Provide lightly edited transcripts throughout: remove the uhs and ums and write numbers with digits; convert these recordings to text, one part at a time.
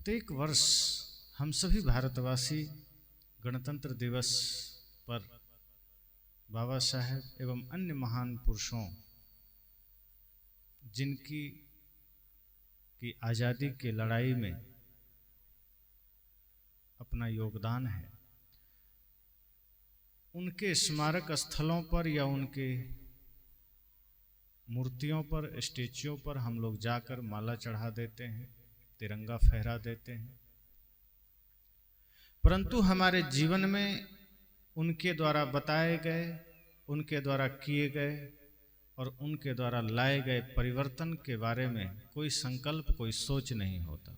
प्रत्येक वर्ष हम सभी भारतवासी गणतंत्र दिवस पर बाबा साहेब एवं अन्य महान पुरुषों जिनकी आज़ादी की लड़ाई में अपना योगदान है, उनके स्मारक स्थलों पर या उनके मूर्तियों पर, स्टेच्यूओं पर हम लोग जाकर माला चढ़ा देते हैं, तिरंगा फहरा देते हैं। परंतु हमारे जीवन में उनके द्वारा बताए गए, उनके द्वारा किए गए और उनके द्वारा लाए गए परिवर्तन के बारे में कोई संकल्प, कोई सोच नहीं होता।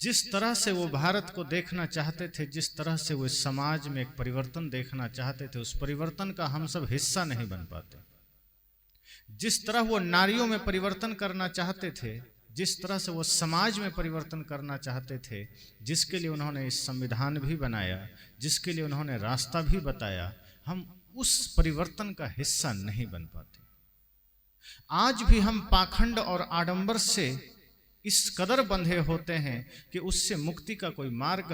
जिस तरह से वो भारत को देखना चाहते थे, जिस तरह से वो समाज में एक परिवर्तन देखना चाहते थे, उस परिवर्तन का हम सब हिस्सा नहीं बन पाते। जिस तरह वो नारियों में परिवर्तन करना चाहते थे, जिस तरह से वो समाज में परिवर्तन करना चाहते थे, जिसके लिए उन्होंने इस संविधान भी बनाया, जिसके लिए उन्होंने रास्ता भी बताया, हम उस परिवर्तन का हिस्सा नहीं बन पाते। आज भी हम पाखंड और आडंबर से इस कदर बंधे होते हैं कि उससे मुक्ति का कोई मार्ग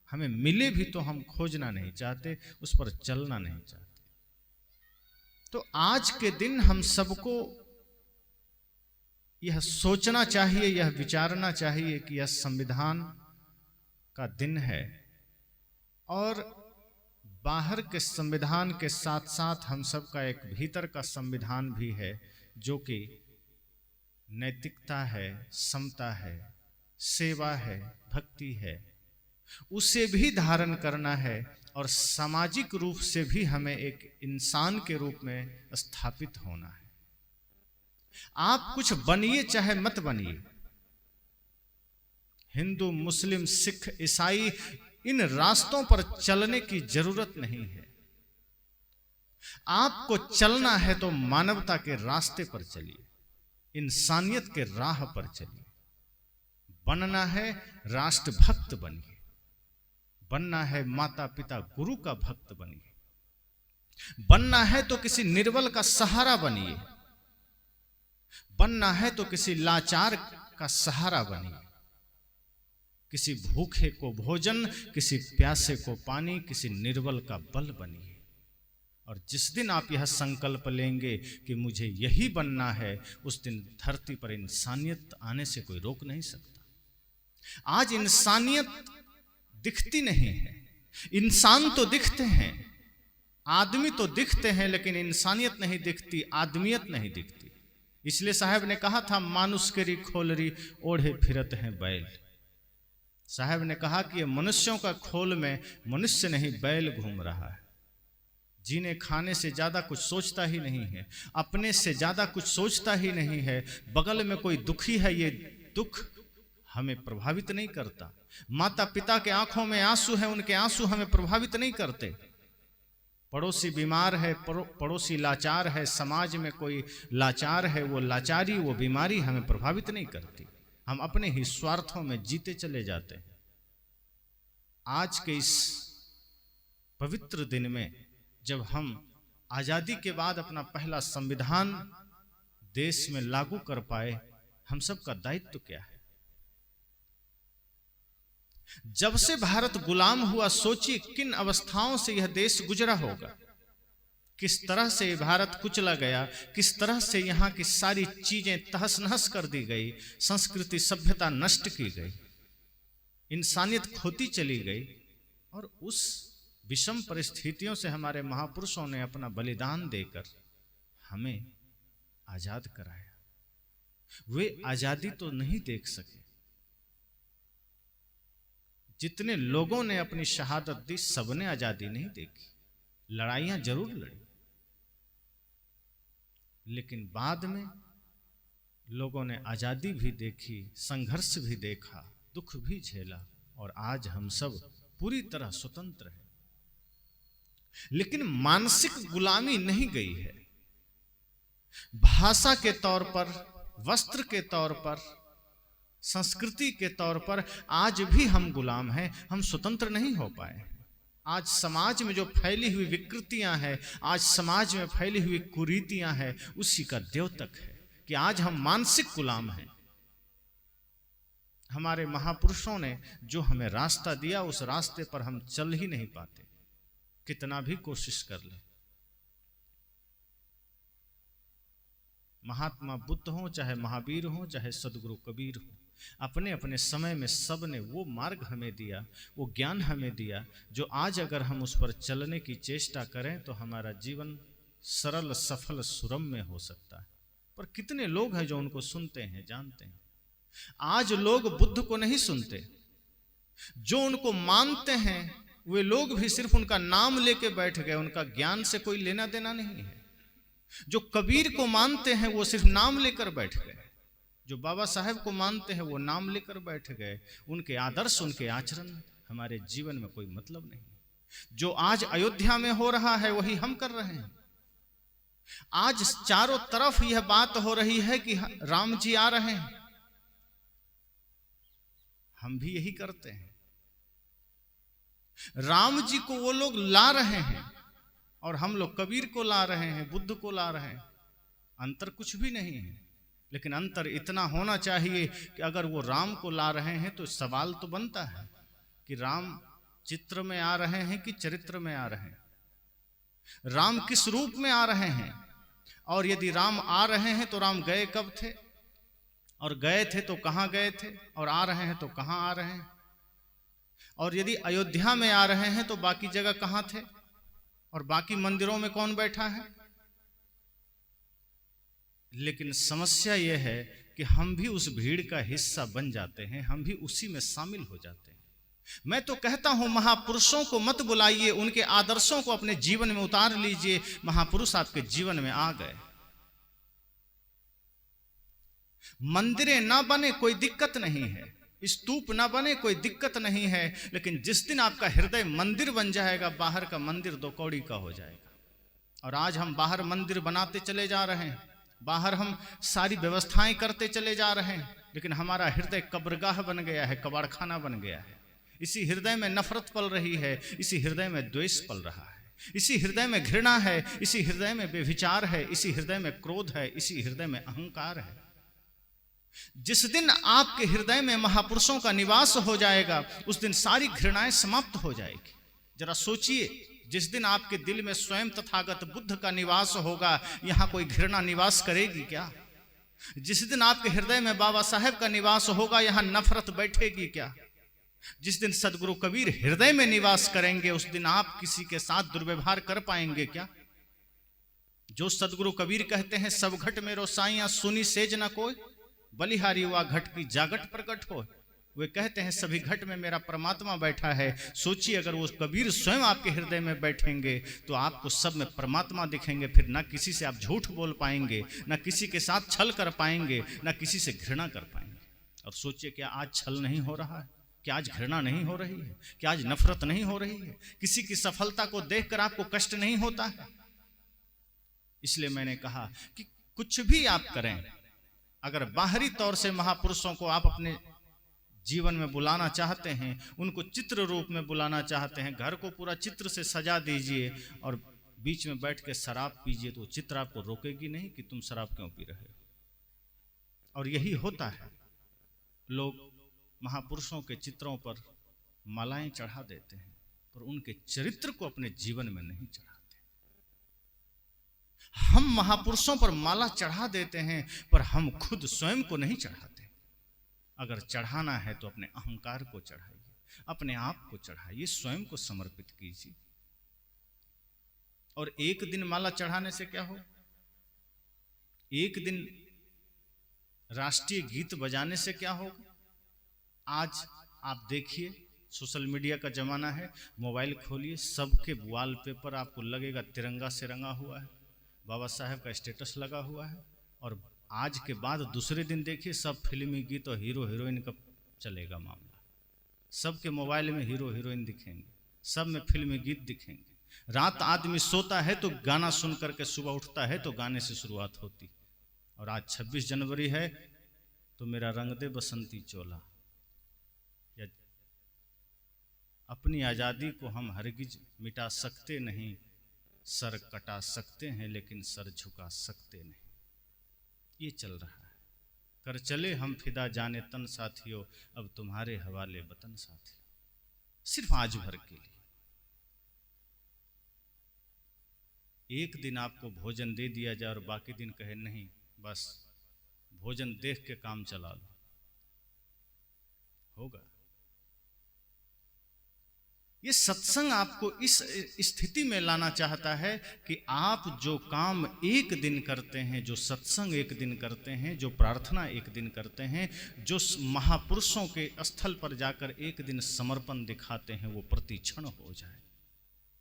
हमें मिले भी तो हम खोजना नहीं चाहते, उस पर चलना नहीं चाहते। तो आज के दिन हम सबको यह सोचना चाहिए, यह विचारना चाहिए कि यह संविधान का दिन है और बाहर के संविधान के साथ साथ हम सबका एक भीतर का संविधान भी है, जो कि नैतिकता है, समता है, सेवा है, भक्ति है। उसे भी धारण करना है और सामाजिक रूप से भी हमें एक इंसान के रूप में स्थापित होना है। आप कुछ बनिए चाहे मत बनिए, हिंदू, मुस्लिम, सिख, ईसाई, इन रास्तों पर चलने की जरूरत नहीं है। आपको चलना है तो मानवता के रास्ते पर चलिए, इंसानियत के राह पर चलिए। बनना है राष्ट्रभक्त बनिए, बनना है माता पिता गुरु का भक्त बनिए, बनना है तो किसी निर्बल का सहारा बनिए, बनना है तो किसी लाचार का सहारा बनिए, किसी भूखे को भोजन, किसी प्यासे को पानी, किसी निर्बल का बल बनिए। और जिस दिन आप यह संकल्प लेंगे कि मुझे यही बनना है, उस दिन धरती पर इंसानियत आने से कोई रोक नहीं सकता। आज इंसानियत दिखती नहीं है। इंसान तो दिखते हैं, आदमी तो दिखते हैं, लेकिन इंसानियत नहीं दिखती, आदमियत नहीं दिखती। इसलिए साहब ने कहा था, मानुष केरी खोलरी ओढ़े फिरत हैं बैल। साहब ने कहा कि ये मनुष्यों का खोल में मनुष्य नहीं, बैल घूम रहा है। जीने खाने से ज्यादा कुछ सोचता ही नहीं है, अपने से ज्यादा कुछ सोचता ही नहीं है। बगल में कोई दुखी है, ये दुख हमें प्रभावित नहीं करता। माता पिता के आंखों में आंसू है, उनके आंसू हमें प्रभावित नहीं करते। पड़ोसी बीमार है, पड़ोसी लाचार है, समाज में कोई लाचार है, वो लाचारी, वो बीमारी हमें प्रभावित नहीं करती। हम अपने ही स्वार्थों में जीते चले जाते हैं। आज के इस पवित्र दिन में जब हम आजादी के बाद अपना पहला संविधान देश में लागू कर पाए, हम सबका दायित्व क्या है? जब से भारत गुलाम हुआ, सोचिए किन अवस्थाओं से यह देश गुजरा होगा, किस तरह से भारत कुचला गया, किस तरह से यहाँ की सारी चीजें तहस नहस कर दी गई, संस्कृति सभ्यता नष्ट की गई, इंसानियत खोती चली गई। और उस विषम परिस्थितियों से हमारे महापुरुषों ने अपना बलिदान देकर हमें आजाद कराया। वे आजादी तो नहीं देख सके, जितने लोगों ने अपनी शहादत दी, सबने आजादी नहीं देखी। लड़ाइयां जरूर लड़ी, लेकिन बाद में लोगों ने आजादी भी देखी, संघर्ष भी देखा, दुख भी झेला, और आज हम सब पूरी तरह स्वतंत्र हैं। लेकिन मानसिक गुलामी नहीं गई है। भाषा के तौर पर, वस्त्र के तौर पर, संस्कृति के तौर पर आज भी हम गुलाम हैं, हम स्वतंत्र नहीं हो पाए। आज समाज में जो फैली हुई विकृतियां हैं, आज समाज में फैली हुई कुरीतियां हैं, उसी का द्योतक है कि आज हम मानसिक गुलाम हैं। हम हमारे महापुरुषों ने जो हमें रास्ता दिया उस रास्ते पर हम चल ही नहीं पाते, कितना भी कोशिश कर ले। महात्मा बुद्ध हो, चाहे महावीर हो, चाहे सदगुरु कबीर हो, अपने अपने समय में सब ने वो मार्ग हमें दिया, वो ज्ञान हमें दिया, जो आज अगर हम उस पर चलने की चेष्टा करें तो हमारा जीवन सरल सफल सुरम्य हो सकता है। पर कितने लोग हैं जो उनको सुनते हैं, जानते हैं। आज लोग बुद्ध को नहीं सुनते, जो उनको मानते हैं वे लोग भी सिर्फ उनका नाम लेके बैठ गए, उनका ज्ञान से कोई लेना देना नहीं है। जो कबीर को मानते हैं वो सिर्फ नाम लेकर बैठ गए, जो बाबा साहेब को मानते हैं वो नाम लेकर बैठ गए, उनके आदर्श उनके आचरण हमारे जीवन में कोई मतलब नहीं। जो आज अयोध्या में हो रहा है वही हम कर रहे हैं। आज चारों तरफ यह बात हो रही है कि राम जी आ रहे हैं, हम भी यही करते हैं। राम जी को वो लोग ला रहे हैं और हम लोग कबीर को ला रहे हैं, बुद्ध को ला रहे हैं। अंतर कुछ भी नहीं है, लेकिन अंतर इतना होना चाहिए कि अगर वो राम को ला रहे हैं तो सवाल तो बनता है कि राम चित्र में आ रहे हैं कि चरित्र में आ रहे हैं, राम किस रूप में आ रहे हैं। और यदि राम आ रहे हैं तो राम गए कब थे, और गए थे तो कहां गए थे, और आ रहे हैं तो कहां आ रहे हैं। और यदि अयोध्या में आ रहे हैं तो बाकी जगह कहां थे, और बाकी मंदिरों में कौन बैठा है। लेकिन समस्या यह है कि हम भी उस भीड़ का हिस्सा बन जाते हैं, हम भी उसी में शामिल हो जाते हैं। मैं तो कहता हूं महापुरुषों को मत बुलाइए, उनके आदर्शों को अपने जीवन में उतार लीजिए। महापुरुष आपके जीवन में आ गए। मंदिरें ना बने कोई दिक्कत नहीं है, स्तूप ना बने कोई दिक्कत नहीं है, लेकिन जिस दिन आपका हृदय मंदिर बन जाएगा, बाहर का मंदिर दो कौड़ी का हो जाएगा। और आज हम बाहर मंदिर बनाते चले जा रहे हैं, बाहर हम सारी व्यवस्थाएं करते चले जा रहे हैं, लेकिन हमारा हृदय कब्रगाह बन गया है, कबाड़खाना बन गया है। इसी हृदय में नफरत पल रही है, इसी हृदय में द्वेष पल रहा है, इसी हृदय में घृणा है, इसी हृदय में व्यभिचार है, इसी हृदय में क्रोध है, इसी हृदय में अहंकार है। जिस दिन आपके हृदय में महापुरुषों का निवास हो जाएगा, उस दिन सारी घृणाएं समाप्त हो जाएगी। जरा सोचिए, जिस दिन आपके दिल में स्वयं तथागत बुद्ध का निवास होगा, यहां कोई घृणा निवास करेगी क्या? जिस दिन आपके हृदय में बाबा साहेब का निवास होगा, यहां नफरत बैठेगी क्या? जिस दिन सदगुरु कबीर हृदय में निवास करेंगे, उस दिन आप किसी के साथ दुर्व्यवहार कर पाएंगे क्या? जो सदगुरु कबीर कहते हैं, सब घट मेरो साइया सुनी सेज न कोई, बलिहारी हुआ घट की जागट प्रकट हो। वे कहते हैं सभी घट में मेरा परमात्मा बैठा है। सोचिए, अगर वो कबीर स्वयं आपके हृदय में बैठेंगे तो आपको सब में परमात्मा दिखेंगे। फिर ना किसी से आप झूठ बोल पाएंगे, ना किसी के साथ छल कर पाएंगे, ना किसी से घृणा कर पाएंगे। और सोचिए, क्या आज छल नहीं हो रहा है? क्या आज घृणा नहीं हो रही है? क्या आज नफरत नहीं हो रही है? किसी की सफलता को देखकर आपको कष्ट नहीं होता है? इसलिए मैंने कहा कि कुछ भी आप करें, अगर बाहरी तौर से महापुरुषों को आप अपने जीवन में बुलाना चाहते हैं, उनको चित्र रूप में बुलाना चाहते हैं, घर को पूरा चित्र से सजा दीजिए और बीच में बैठ के शराब पीजिए, तो चित्र आपको रोकेगी नहीं कि तुम शराब क्यों पी रहे हो। और यही होता है, लोग महापुरुषों के चित्रों पर मालाएं चढ़ा देते हैं, पर उनके चरित्र को अपने जीवन में नहीं चढ़ाते। हम महापुरुषों पर माला चढ़ा देते हैं, पर हम खुद स्वयं को नहीं चढ़ाते। अगर चढ़ाना है तो अपने अहंकार को चढ़ाइए, अपने आप को चढ़ाइए, स्वयं को समर्पित कीजिए। और एक दिन माला चढ़ाने से क्या हो? एक दिन राष्ट्रीय गीत बजाने से क्या होगा? आज आप देखिए, सोशल मीडिया का जमाना है, मोबाइल खोलिए, सबके वॉलपेपर आपको लगेगा तिरंगा से रंगा हुआ है, बाबा साहेब का स्टेटस लगा हुआ है। और आज के बाद दूसरे दिन देखिए, सब फिल्मी गीत और हीरो हीरोइन का चलेगा मामला। सबके मोबाइल में हीरो हीरोइन दिखेंगे, सब में फिल्मी गीत दिखेंगे। रात आदमी सोता है तो गाना सुन करके सुबह उठता है तो गाने से शुरुआत होती। और आज 26 जनवरी है तो मेरा रंग दे बसंती चोला, या अपनी आज़ादी को हम हरगिज मिटा सकते नहीं, सर कटा सकते हैं लेकिन सर झुका सकते नहीं। ये चल रहा है। कर चले हम फिदा जाने तन साथियों, अब तुम्हारे हवाले वतन साथियों। सिर्फ आज भर के लिए एक दिन आपको भोजन दे दिया जाए और बाकी दिन कहे नहीं, बस भोजन देख के काम चला लो, होगा? ये सत्संग आपको इस स्थिति में लाना चाहता है कि आप जो काम एक दिन करते हैं, जो सत्संग एक दिन करते हैं, जो प्रार्थना एक दिन करते हैं, जो महापुरुषों के स्थल पर जाकर एक दिन समर्पण दिखाते हैं, वो प्रतिक्षण हो जाए।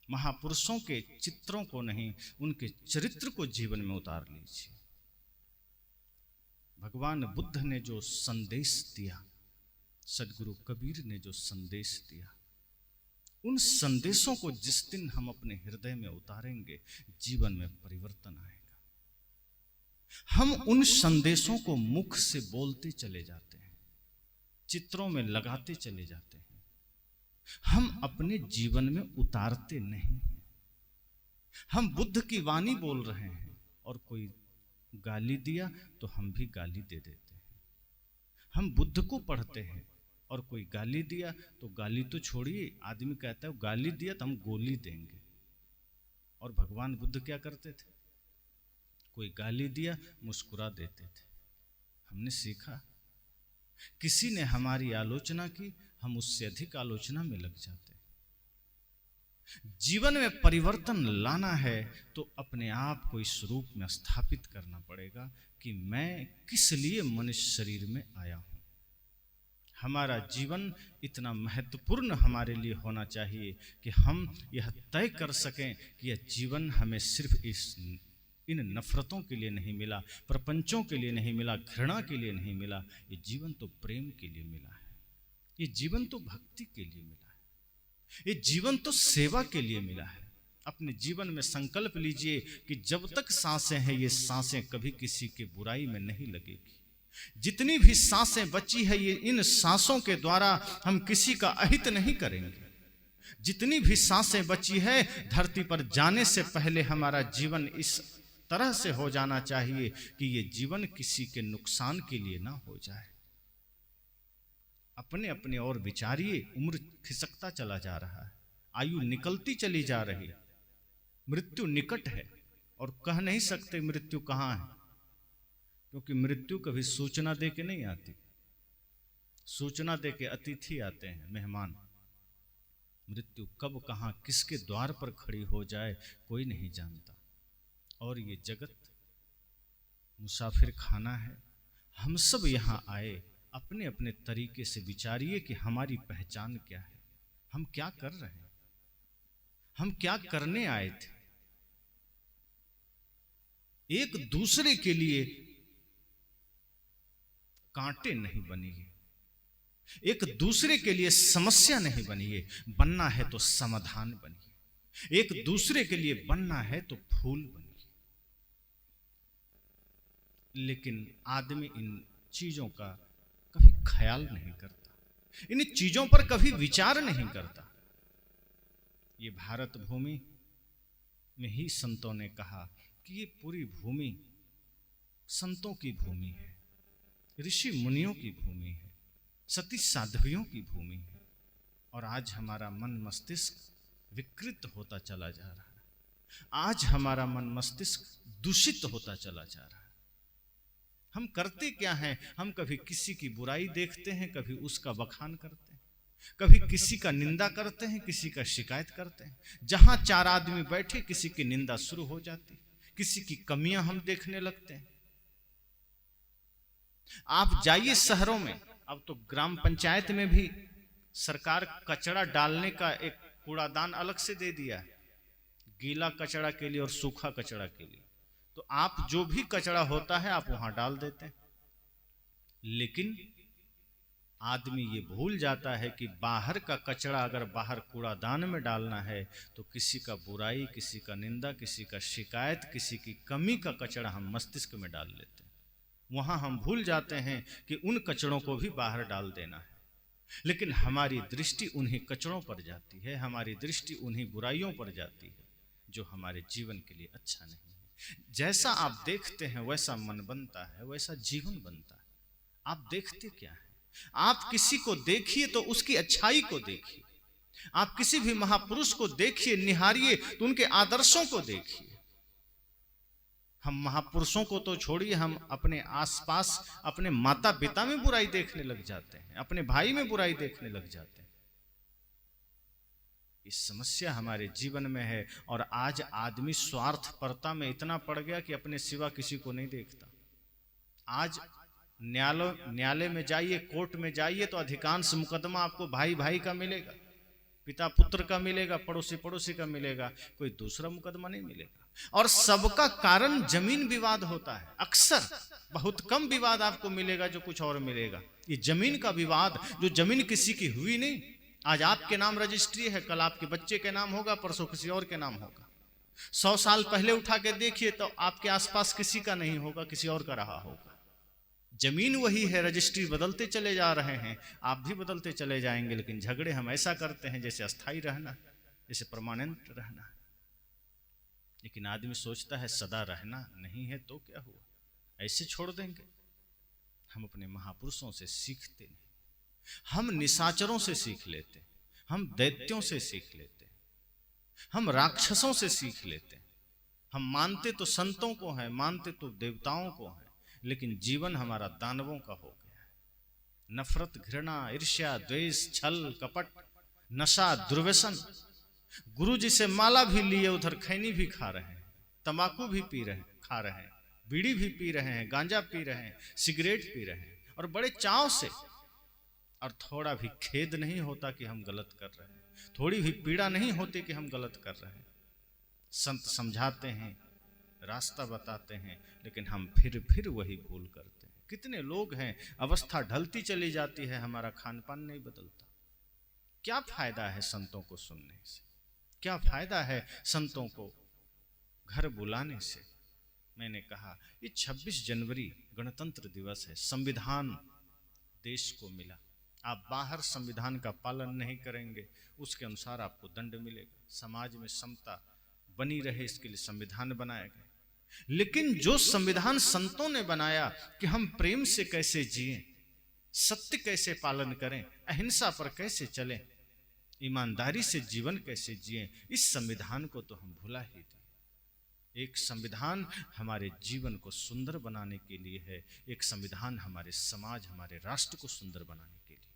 महापुरुषों के चित्रों को नहीं, उनके चरित्र को जीवन में उतार लीजिए। भगवान बुद्ध ने जो संदेश दिया, सदगुरु कबीर ने जो संदेश दिया, उन संदेशों को जिस दिन हम अपने हृदय में उतारेंगे, जीवन में परिवर्तन आएगा। हम उन संदेशों को मुख से बोलते चले जाते हैं, चित्रों में लगाते चले जाते हैं, हम अपने जीवन में उतारते नहीं हैं। हम बुद्ध की वाणी बोल रहे हैं और कोई गाली दिया तो हम भी गाली दे देते हैं। हम बुद्ध को पढ़ते हैं और कोई गाली दिया तो गाली तो छोड़िए, आदमी कहता है गाली दिया तो हम गोली देंगे। और भगवान बुद्ध क्या करते थे? कोई गाली दिया मुस्कुरा देते थे। हमने सीखा, किसी ने हमारी आलोचना की, हम उससे अधिक आलोचना में लग जाते। जीवन में परिवर्तन लाना है तो अपने आप को इस रूप में स्थापित करना पड़ेगा कि मैं किस लिए मनुष्य शरीर में आया हूं। हमारा जीवन इतना महत्वपूर्ण हमारे लिए होना चाहिए कि हम यह तय कर सकें कि यह जीवन हमें सिर्फ इन नफरतों के लिए नहीं मिला, प्रपंचों के लिए नहीं मिला, घृणा के लिए नहीं मिला। ये जीवन तो प्रेम के लिए मिला है, ये जीवन तो भक्ति के लिए मिला है, ये जीवन तो सेवा के लिए मिला है। अपने जीवन में संकल्प लीजिए कि जब तक सांसें हैं, ये सांसें कभी किसी के बुराई में नहीं लगेगी। जितनी भी सांसें बची है, ये इन सांसों के द्वारा हम किसी का अहित नहीं करेंगे। जितनी भी सांसें बची है, धरती पर जाने से पहले हमारा जीवन इस तरह से हो जाना चाहिए कि ये जीवन किसी के नुकसान के लिए ना हो जाए। अपने अपने और विचारिए। उम्र खिसकता चला जा रहा है, आयु निकलती चली जा रही है, मृत्यु निकट है और कह नहीं सकते मृत्यु कहाँ है, क्योंकि मृत्यु कभी सूचना दे के नहीं आती। सूचना दे के अतिथि आते हैं, मेहमान। मृत्यु कब कहाँ किसके द्वार पर खड़ी हो जाए कोई नहीं जानता। और ये जगत मुसाफिर खाना है। हम सब यहाँ आए, अपने अपने तरीके से विचारिए कि हमारी पहचान क्या है, हम क्या कर रहे हैं, हम क्या करने आए थे। एक दूसरे के लिए कांटे नहीं बनिए, एक दूसरे के लिए समस्या नहीं बनिए। बनना है तो समाधान बनिए, एक दूसरे के लिए बनना है तो फूल बनिए। लेकिन आदमी इन चीजों का कभी ख्याल नहीं करता, इन चीजों पर कभी विचार नहीं करता। ये भारत भूमि में ही संतों ने कहा कि ये पूरी भूमि संतों की भूमि है, ऋषि मुनियों की भूमि है, सती साध्वियों की भूमि है। और आज हमारा मन मस्तिष्क विकृत होता चला जा रहा है, आज हमारा मन मस्तिष्क दूषित होता चला जा रहा है। हम करते क्या हैं? हम कभी किसी की बुराई देखते हैं, कभी उसका बखान करते हैं, कभी किसी का निंदा करते हैं, किसी का शिकायत करते हैं। जहां चार आदमी बैठे किसी की निंदा शुरू हो जाती, किसी की कमियां हम देखने लगते हैं। आप जाइए शहरों में, अब तो ग्राम पंचायत में भी सरकार कचरा डालने का एक कूड़ादान अलग से दे दिया है, गीला कचरा के लिए और सूखा कचरा के लिए। तो आप जो भी कचरा होता है आप वहां डाल देते हैं। लेकिन आदमी ये भूल जाता है कि बाहर का कचरा अगर बाहर कूड़ादान में डालना है तो किसी का बुराई, किसी का निंदा, किसी का शिकायत, किसी की कमी का कचरा हम मस्तिष्क में डाल लेते हैं। वहां हम भूल जाते हैं कि उन कचड़ों को भी बाहर डाल देना है। लेकिन हमारी दृष्टि उन्हीं कचड़ों पर जाती है, हमारी दृष्टि उन्हीं बुराइयों पर जाती है जो हमारे जीवन के लिए अच्छा नहीं है। जैसा आप देखते हैं वैसा मन बनता है, वैसा जीवन बनता है। आप देखते क्या है? आप किसी को देखिए तो उसकी अच्छाई को देखिए, आप किसी भी महापुरुष को देखिए, निहारिए तो उनके आदर्शों को देखिए। हम महापुरुषों को तो छोड़िए, हम अपने आसपास अपने माता पिता में बुराई देखने लग जाते हैं, अपने भाई में बुराई देखने लग जाते हैं। इस समस्या हमारे जीवन में है। और आज आदमी स्वार्थपरता में इतना पड़ गया कि अपने सिवा किसी को नहीं देखता। आज न्यायालय में जाइए, कोर्ट में जाइए तो अधिकांश मुकदमा आपको भाई भाई का मिलेगा, पिता पुत्र का मिलेगा, पड़ोसी पड़ोसी का मिलेगा, कोई दूसरा मुकदमा नहीं मिलेगा। और सबका कारण जमीन विवाद होता है। अक्सर बहुत कम विवाद आपको मिलेगा जो कुछ और मिलेगा। ये जमीन का विवाद, जो जमीन किसी की हुई नहीं, आज आपके नाम रजिस्ट्री है, कल आपके बच्चे के नाम होगा, परसों किसी और के नाम होगा। 100 साल पहले उठा के देखिए तो आपके आसपास किसी का नहीं होगा, किसी और का रहा होगा। जमीन वही है, रजिस्ट्री बदलते चले जा रहे हैं, आप भी बदलते चले जाएंगे, लेकिन झगड़े हम ऐसा करते हैं जैसे अस्थाई रहना, जैसे परमानेंट रहना। लेकिन आदमी सोचता है सदा रहना नहीं है तो क्या हुआ, ऐसे छोड़ देंगे। हम अपने महापुरुषों से सीखते नहीं, हम निशाचरों से सीख लेते, हम दैत्यों से सीख लेते, हम राक्षसों से सीख लेते। हम मानते तो संतों को हैं, मानते तो देवताओं को हैं, लेकिन जीवन हमारा दानवों का हो गया है। नफरत, घृणा, ईर्ष्या, द्वेष, छल, कपट, नशा, दुर्व्यसन। गुरु जी से माला भी लिए उधर खैनी भी खा रहे हैं, तंबाकू भी पी रहे हैं, खा रहे हैं, बीड़ी भी पी रहे हैं, गांजा पी रहे हैं, सिगरेट पी रहे हैं, और बड़े चाव से। और थोड़ा भी खेद नहीं होता कि हम गलत कर रहे हैं, थोड़ी भी पीड़ा नहीं होती कि हम गलत कर रहे हैं। संत समझाते हैं, रास्ता बताते हैं, लेकिन हम फिर वही भूल करते हैं। कितने लोग हैं, अवस्था ढलती चली जाती है, हमारा खान पान नहीं बदलता। क्या फायदा है संतों को सुनने से, क्या फायदा है संतों को घर बुलाने से। मैंने कहा ये 26 जनवरी गणतंत्र दिवस है, संविधान देश को मिला। आप बाहर संविधान का पालन नहीं करेंगे, उसके अनुसार आपको दंड मिलेगा। समाज में समता बनी रहे इसके लिए संविधान बनाया गया। लेकिन जो संविधान संतों ने बनाया कि हम प्रेम से कैसे जिएं, सत्य कैसे पालन करें, अहिंसा पर कैसे चलें, ईमानदारी से जीवन कैसे जिएं, इस संविधान को तो हम भुला ही दिए। एक संविधान हमारे जीवन को सुंदर बनाने के लिए है, एक संविधान हमारे समाज, हमारे राष्ट्र को सुंदर बनाने के लिए।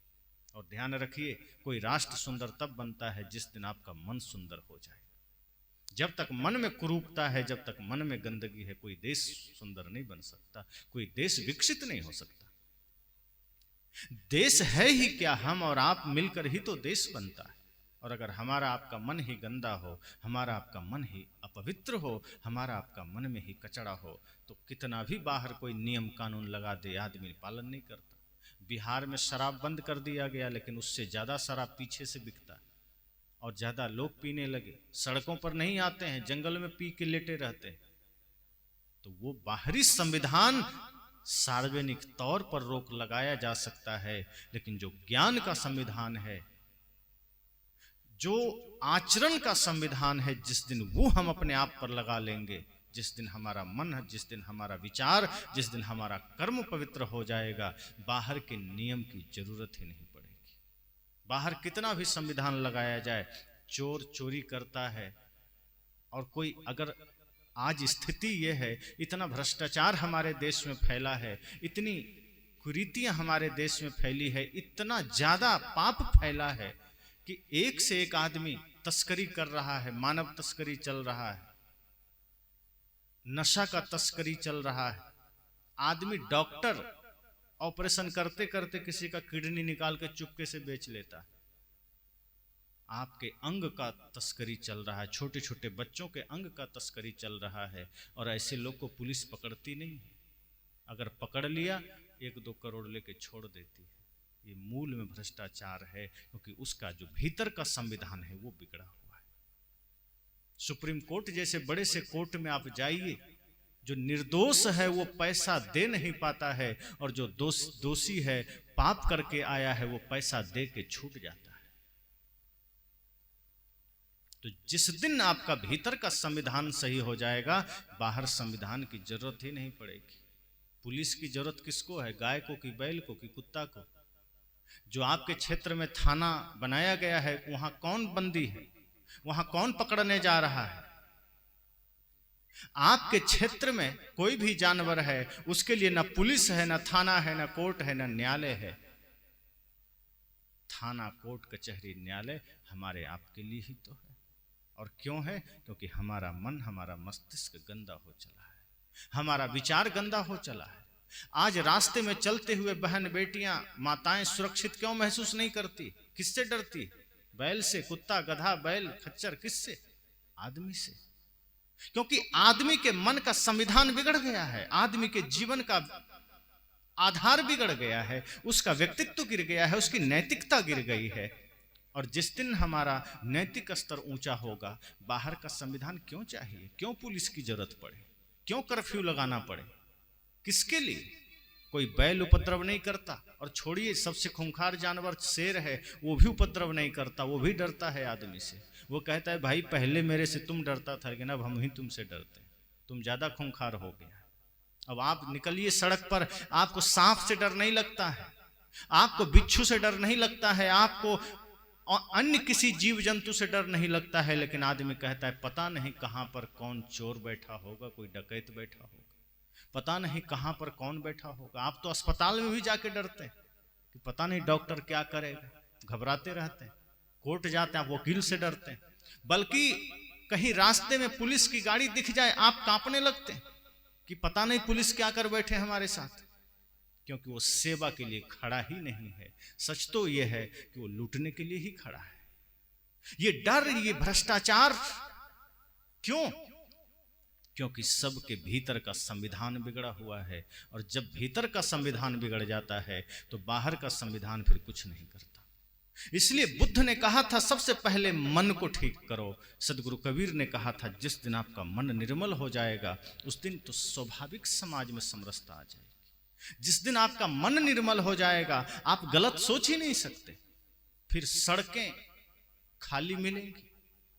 और ध्यान रखिए, कोई राष्ट्र सुंदर तब बनता है जिस दिन आपका मन सुंदर हो जाए। जब तक मन में कुरूपता है, जब तक मन में गंदगी है, कोई देश सुंदर नहीं बन सकता, कोई देश विकसित नहीं हो सकता। देश है ही क्या, हम और आप मिलकर ही तो देश बनता है। और अगर हमारा आपका मन ही गंदा हो, हमारा आपका मन ही अपवित्र हो, हमारा आपका मन में ही कचड़ा हो, तो कितना भी बाहर कोई नियम कानून लगा दे, आदमी पालन नहीं करता। बिहार में शराब बंद कर दिया गया, लेकिन उससे ज्यादा शराब पीछे से बिकता है और ज्यादा लोग पीने लगे। सड़कों पर नहीं आते हैं, जंगल में पी के लेटे रहते हैं। तो वो बाहरी संविधान सार्वजनिक तौर पर रोक लगाया जा सकता है, लेकिन जो ज्ञान का संविधान है, जो आचरण का संविधान है, जिस दिन वो हम अपने आप पर लगा लेंगे, जिस दिन हमारा मन, जिस दिन हमारा विचार, जिस दिन हमारा कर्म पवित्र हो जाएगा, बाहर के नियम की जरूरत ही नहीं पड़ेगी। बाहर कितना भी संविधान लगाया जाए, चोर चोरी करता है। और कोई अगर आज स्थिति यह है, इतना भ्रष्टाचार हमारे देश में फैला है, इतनी कुरीतियां हमारे देश में फैली है, इतना ज्यादा पाप फैला है कि एक से एक आदमी तस्करी कर रहा है, मानव तस्करी चल रहा है, नशा का तस्करी चल रहा है। आदमी डॉक्टर ऑपरेशन करते करते किसी का किडनी निकाल के चुपके से बेच लेता है। आपके अंग का तस्करी चल रहा है, छोटे छोटे बच्चों के अंग का तस्करी चल रहा है, और ऐसे लोग को पुलिस पकड़ती नहीं है। अगर पकड़ लिया 1-2 करोड़ लेके छोड़ देती है। ये मूल में भ्रष्टाचार है, क्योंकि उसका जो भीतर का संविधान है वो बिगड़ा हुआ है। सुप्रीम कोर्ट जैसे बड़े से कोर्ट में आप जाइए, जो निर्दोष है वो पैसा दे नहीं पाता है, और जो दोषी है, पाप करके आया है, वो पैसा दे के छूट जाता है। तो जिस दिन आपका भीतर का संविधान सही हो जाएगा, बाहर संविधान की जरूरत ही नहीं पड़ेगी। पुलिस की जरूरत किसको है? गाय को कि बैल को कि कुत्ता को? जो आपके क्षेत्र में थाना बनाया गया है वहां कौन बंदी है? वहां कौन पकड़ने जा रहा है? आपके क्षेत्र में कोई भी जानवर है उसके लिए ना पुलिस है, ना थाना है, ना कोर्ट है, ना न्यायालय है। थाना, कोर्ट, कचहरी, न्यायालय हमारे आपके लिए ही तो है। और क्यों है? क्योंकि हमारा मन, हमारा मस्तिष्क गंदा हो चला है, हमारा विचार गंदा हो चला है। आज रास्ते में चलते हुए बहन बेटियां, माताएं सुरक्षित क्यों महसूस नहीं करती? किससे डरती? बैल से? कुत्ता, गधा, बैल, खच्चर, किससे? आदमी से। क्योंकि आदमी के मन का संविधान बिगड़ गया है, आदमी के जीवन का आधार बिगड़ गया है, उसका व्यक्तित्व गिर गया है, उसकी नैतिकता गिर गई है। और जिस दिन हमारा नैतिक स्तर ऊंचा होगा, बाहर का संविधान क्यों चाहिए? क्यों पुलिस की जरूरत पड़े? क्यों कर्फ्यू लगाना पड़े? किसके लिए? कोई बैल उपद्रव नहीं करता, और छोड़िए सबसे खूंखार जानवर शेर है, वो भी उपद्रव नहीं करता, वो भी डरता है आदमी से। वो कहता है भाई पहले मेरे से तुम डरता था, लेकिन अब हम ही तुमसे डरते हैं, तुम ज्यादा खूंखार हो गया। अब आप निकलिए सड़क पर, आपको सांप से डर नहीं लगता है, आपको बिच्छू से डर नहीं लगता है, आपको अन्य किसी जीव जंतु से डर नहीं लगता है, लेकिन आदमी कहता है पता नहीं कहां पर कौन चोर बैठा होगा, कोई डकैत बैठा होगा, पता नहीं कहां पर कौन बैठा होगा। आप तो अस्पताल में भी जाके डरते हैं कि पता नहीं डॉक्टर क्या करेगा, घबराते रहते हैं। कोर्ट जाते हैं, आप वकील से डरते हैं। बल्कि कहीं रास्ते में पुलिस की गाड़ी दिख जाए आप कांपने लगते हैं कि पता नहीं पुलिस क्या कर बैठे हमारे साथ, क्योंकि वो सेवा के लिए खड़ा ही नहीं है। सच तो ये है कि वो लूटने के लिए ही खड़ा है। ये डर, ये भ्रष्टाचार क्यों? क्योंकि सबके भीतर का संविधान बिगड़ा हुआ है, और जब भीतर का संविधान बिगड़ जाता है तो बाहर का संविधान फिर कुछ नहीं करता। इसलिए बुद्ध ने कहा था सबसे पहले मन को ठीक करो। सदगुरु कबीर ने कहा था जिस दिन आपका मन निर्मल हो जाएगा उस दिन तो स्वाभाविक समाज में समरसता आ जाएगी। जिस दिन आपका मन निर्मल हो जाएगा आप गलत सोच ही नहीं सकते, फिर सड़कें खाली मिलेंगी,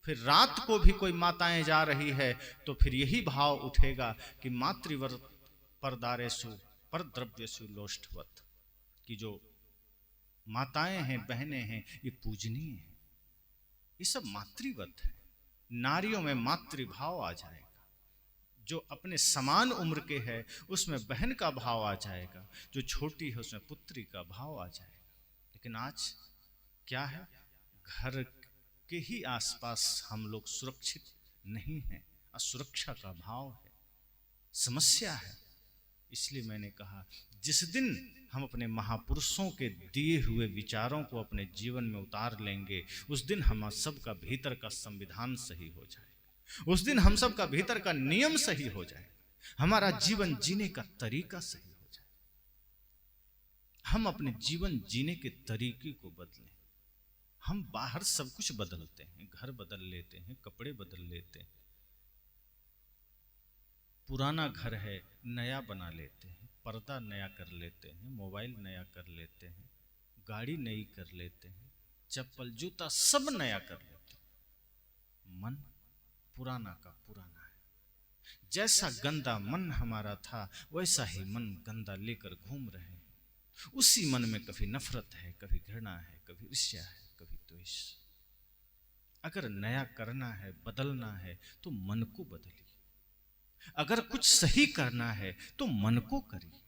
फिर रात को भी कोई माताएं जा रही है तो फिर यही भाव उठेगा कि मातृव्रत परदारेसु पर द्रव्यसु लोष्ठवत, कि जो माताएं हैं, बहनें हैं, ये पूजनीय है, ये सब मातृवत है। नारियों में मातृभाव आ जाएगा, जो अपने समान उम्र के है उसमें बहन का भाव आ जाएगा, जो छोटी है उसमें पुत्री का भाव आ जाएगा। लेकिन आज क्या है? घर के ही आसपास हम लोग सुरक्षित नहीं हैं, असुरक्षा का भाव है, समस्या है। इसलिए मैंने कहा जिस दिन हम अपने महापुरुषों के दिए हुए विचारों को अपने जीवन में उतार लेंगे उस दिन हम सबका भीतर का संविधान सही हो जाएगा, उस दिन हम सबका भीतर का नियम सही हो जाएगा, हमारा जीवन जीने का तरीका सही हो जाएगा। हम अपने जीवन जीने के तरीके को बदलें। हम बाहर सब कुछ बदलते हैं, घर बदल लेते हैं, कपड़े बदल लेते हैं, पुराना घर है नया बना लेते हैं, पर्दा नया कर लेते हैं, मोबाइल नया कर लेते हैं, गाड़ी नई कर लेते हैं, चप्पल जूता सब नया कर लेते हैं। मन पुराना का पुराना है। जैसा गंदा मन हमारा था वैसा ही मन गंदा लेकर घूम रहे हैं। उसी मन में कभी नफरत है, कभी घृणा है, कभी ईर्ष्या है, कभी द्वेष। अगर नया करना है, बदलना है तो मन को बदलिए। अगर कुछ सही करना है तो मन को करिए,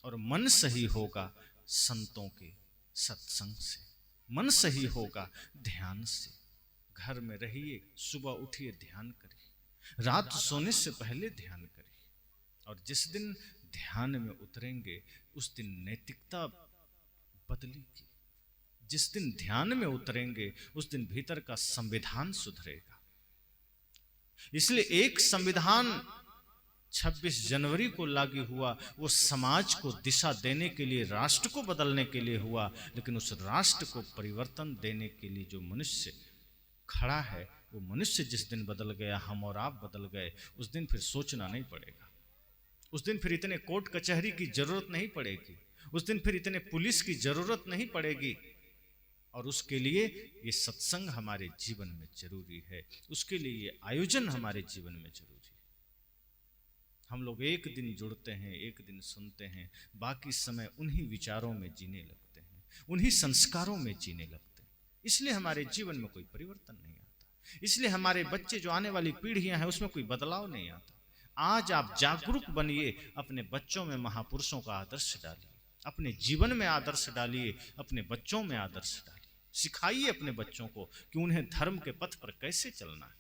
और मन सही होगा संतों के सत्संग से, मन सही होगा ध्यान से। घर में रहिए, सुबह उठिए ध्यान करिए, रात सोने से पहले ध्यान करिए, और जिस दिन ध्यान में उतरेंगे उस दिन नैतिकता बदलेगी। जिस दिन ध्यान में उतरेंगे उस दिन भीतर का संविधान सुधरेगा। इसलिए एक संविधान 26 जनवरी को लागू हुआ, वो समाज को दिशा देने के लिए, राष्ट्र को बदलने के लिए हुआ, लेकिन उस राष्ट्र को परिवर्तन देने के लिए जो मनुष्य खड़ा है वो मनुष्य जिस दिन बदल गया, हम और आप बदल गए, उस दिन फिर सोचना नहीं पड़ेगा। उस दिन फिर इतने कोर्ट कचहरी की जरूरत नहीं पड़ेगी, उस दिन फिर इतने पुलिस की जरूरत नहीं पड़ेगी। और उसके लिए ये सत्संग हमारे जीवन में जरूरी है, उसके लिए ये आयोजन हमारे जीवन में जरूरी है। हम लोग एक दिन जुड़ते हैं, एक दिन सुनते हैं, बाकी समय उन्हीं विचारों में जीने लगते हैं, उन्हीं संस्कारों में जीने लगते हैं। इसलिए हमारे जीवन में कोई परिवर्तन नहीं आता, इसलिए हमारे बच्चे जो आने वाली पीढ़ियां हैं उसमें कोई बदलाव नहीं आता। आज आप जागरूक बनिए, अपने बच्चों में महापुरुषों का आदर्श डालिए, अपने जीवन में आदर्श डालिए, अपने बच्चों में आदर्श डालिए, सिखाइए अपने बच्चों को कि उन्हें धर्म के पथ पर कैसे चलना है।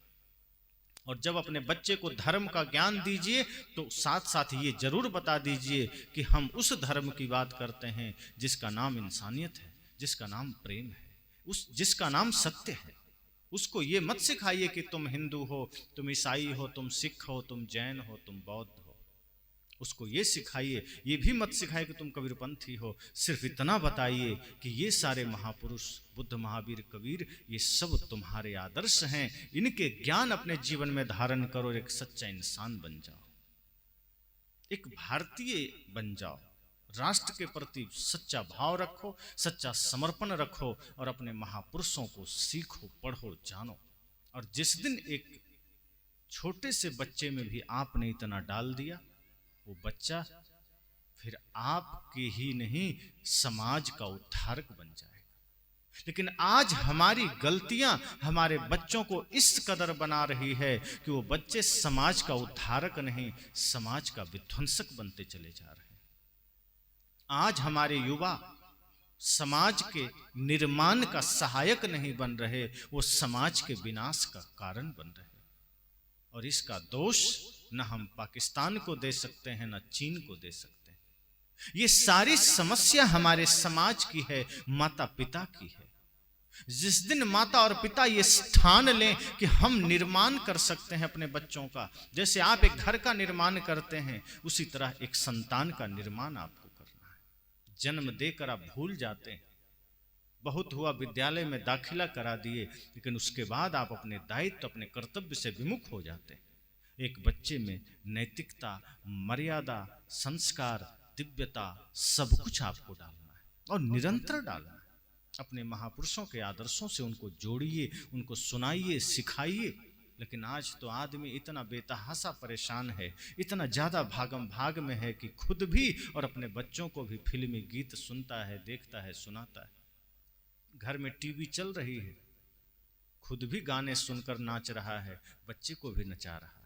और जब अपने बच्चे को धर्म का ज्ञान दीजिए तो साथ साथ ये जरूर बता दीजिए कि हम उस धर्म की बात करते हैं जिसका नाम इंसानियत है, जिसका नाम प्रेम है, जिसका नाम सत्य है। उसको ये मत सिखाइए कि तुम हिंदू हो, तुम ईसाई हो, तुम सिख हो, तुम जैन हो, तुम बौद्ध हो। उसको ये सिखाइए, ये भी मत सिखाइए कि तुम कबीरपंथी हो। सिर्फ इतना बताइए कि ये सारे महापुरुष बुद्ध, महावीर, कबीर, ये सब तुम्हारे आदर्श हैं। इनके ज्ञान अपने जीवन में धारण करो, एक सच्चा इंसान बन जाओ, एक भारतीय बन जाओ, राष्ट्र के प्रति सच्चा भाव रखो, सच्चा समर्पण रखो और अपने महापुरुषों को सीखो, पढ़ो, जानो। और जिस दिन एक छोटे से बच्चे में भी आपने इतना डाल दिया, वो बच्चा फिर आपके ही नहीं समाज का उद्धारक बन जाएगा। लेकिन आज हमारी गलतियां हमारे बच्चों को इस कदर बना रही है कि वो बच्चे समाज का उद्धारक नहीं, समाज का विध्वंसक बनते चले जा रहे हैं। आज हमारे युवा समाज के निर्माण का सहायक नहीं बन रहे, वो समाज के विनाश का कारण बन रहे। और इसका दोष न हम पाकिस्तान को दे सकते हैं, न चीन को दे सकते हैं। ये सारी समस्या हमारे समाज की है, माता पिता की है। जिस दिन माता और पिता ये ठान लें कि हम निर्माण कर सकते हैं अपने बच्चों का, जैसे आप एक घर का निर्माण करते हैं, उसी तरह एक संतान का निर्माण आपको करना है। जन्म देकर आप भूल जाते हैं, बहुत हुआ विद्यालय में दाखिला करा दिए, लेकिन उसके बाद आप अपने दायित्व, अपने कर्तव्य से विमुख हो जाते हैं। एक बच्चे में नैतिकता, मर्यादा, संस्कार, दिव्यता सब कुछ आपको डालना है और निरंतर डालना है। अपने महापुरुषों के आदर्शों से उनको जोड़िए, उनको सुनाइए, सिखाइए। लेकिन आज तो आदमी इतना बेतहासा परेशान है, इतना ज़्यादा भागम भाग में है कि खुद भी और अपने बच्चों को भी फिल्मी गीत सुनता है, देखता है, सुनाता है। घर में टीवी चल रही है, खुद भी गाने सुनकर नाच रहा है, बच्चे को भी नचा रहा है।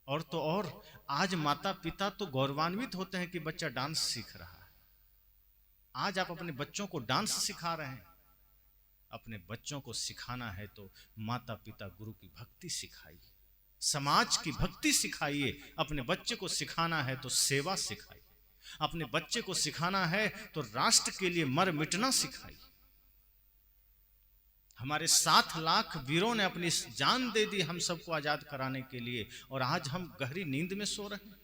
और तो और आज माता पिता तो गौरवान्वित होते हैं कि बच्चा डांस सीख रहा है। आज आप अपने बच्चों को डांस सिखा रहे हैं। अपने बच्चों को सिखाना है तो माता पिता गुरु की भक्ति सिखाइए, समाज की भक्ति सिखाइए। अपने बच्चे को सिखाना है तो सेवा सिखाइए, अपने बच्चे को सिखाना है तो राष्ट्र के लिए मर मिटना सिखाइए। हमारे 7 लाख वीरों ने अपनी जान दे दी हम सबको आजाद कराने के लिए, और आज हम गहरी नींद में सो रहे हैं।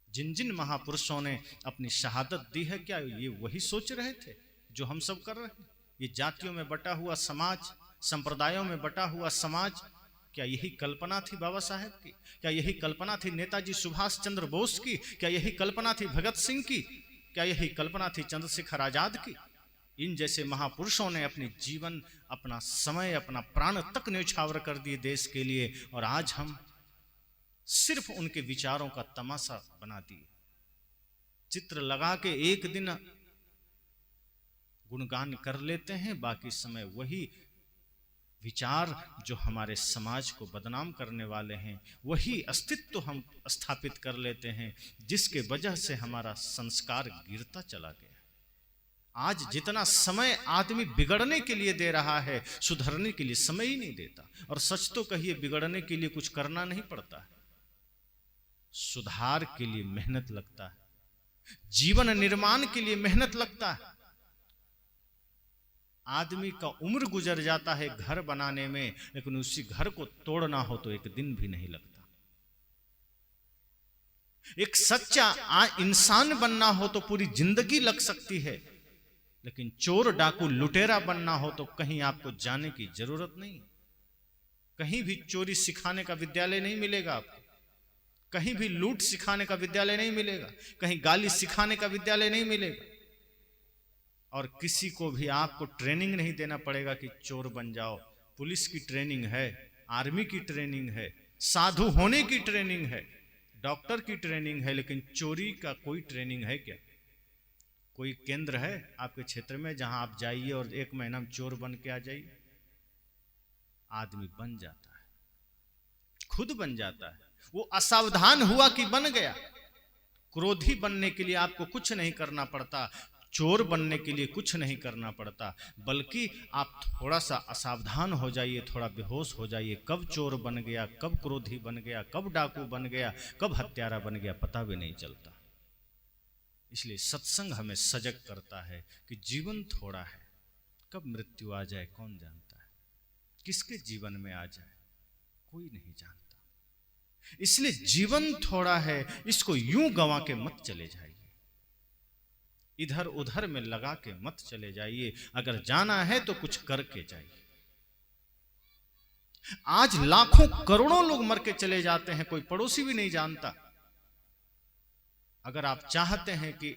जिन जिन महापुरुषों ने अपनी शहादत दी है, क्या ये वही सोच रहे थे जो हम सब कर रहे हैं? ये जातियों में बटा हुआ समाज, संप्रदायों में बटा हुआ समाज, क्या यही कल्पना थी बाबा साहेब की? क्या यही कल्पना थी नेताजी सुभाष चंद्र बोस की? क्या यही कल्पना थी भगत सिंह की? क्या यही कल्पना थी चंद्रशेखर आजाद की? इन जैसे महापुरुषों ने अपनी जीवन, अपना समय, अपना प्राण तक न्यौछावर कर दिए देश के लिए, और आज हम सिर्फ उनके विचारों का तमाशा बना दिए। चित्र लगा के एक दिन गुणगान कर लेते हैं, बाकी समय वही विचार जो हमारे समाज को बदनाम करने वाले हैं, वही अस्तित्व हम स्थापित कर लेते हैं, जिसके वजह से हमारा संस्कार गिरता चला गया। आज जितना समय आदमी बिगड़ने के लिए दे रहा है, सुधरने के लिए समय ही नहीं देता। और सच तो कहिए, बिगड़ने के लिए कुछ करना नहीं पड़ता है, सुधार के लिए मेहनत लगता है, जीवन निर्माण के लिए मेहनत लगता है। आदमी का उम्र गुजर जाता है घर बनाने में, लेकिन उसी घर को तोड़ना हो तो एक दिन भी नहीं लगता। एक सच्चा इंसान बनना हो तो पूरी जिंदगी लग सकती है, लेकिन चोर, डाकू, लुटेरा बनना हो तो कहीं आपको जाने की जरूरत नहीं। कहीं भी चोरी सिखाने का विद्यालय नहीं मिलेगा आपको, कहीं भी लूट सिखाने का विद्यालय नहीं मिलेगा, कहीं गाली सिखाने का विद्यालय नहीं मिलेगा। और किसी को भी आपको ट्रेनिंग नहीं देना पड़ेगा कि चोर बन जाओ। पुलिस की ट्रेनिंग है, आर्मी की ट्रेनिंग है, साधु होने की ट्रेनिंग है। डॉक्टर की ट्रेनिंग है, लेकिन चोरी का कोई ट्रेनिंग है क्या? कोई केंद्र है आपके क्षेत्र में जहां आप जाइए और 1 महीना में चोर बन के आ जाइए? आदमी बन जाता है, खुद बन जाता है। वो असावधान हुआ कि बन गया। क्रोधी बनने के लिए आपको कुछ नहीं करना पड़ता, चोर बनने के लिए कुछ नहीं करना पड़ता, बल्कि आप थोड़ा सा असावधान हो जाइए, थोड़ा बेहोश हो जाइए। कब चोर बन गया, कब क्रोधी बन गया, कब डाकू बन गया, कब हत्यारा बन गया, पता भी नहीं चलता। इसलिए सत्संग हमें सजग करता है कि जीवन थोड़ा है, कब मृत्यु आ जाए कौन जानता है, किसके जीवन में आ जाए कोई नहीं जानता। इसलिए जीवन थोड़ा है, इसको यूं गंवा के मत चले जाइए, इधर उधर में लगा के मत चले जाइए। अगर जाना है तो कुछ करके जाइए। आज लाखों करोड़ों लोग मर के चले जाते हैं, कोई पड़ोसी भी नहीं जानता। अगर आप चाहते हैं कि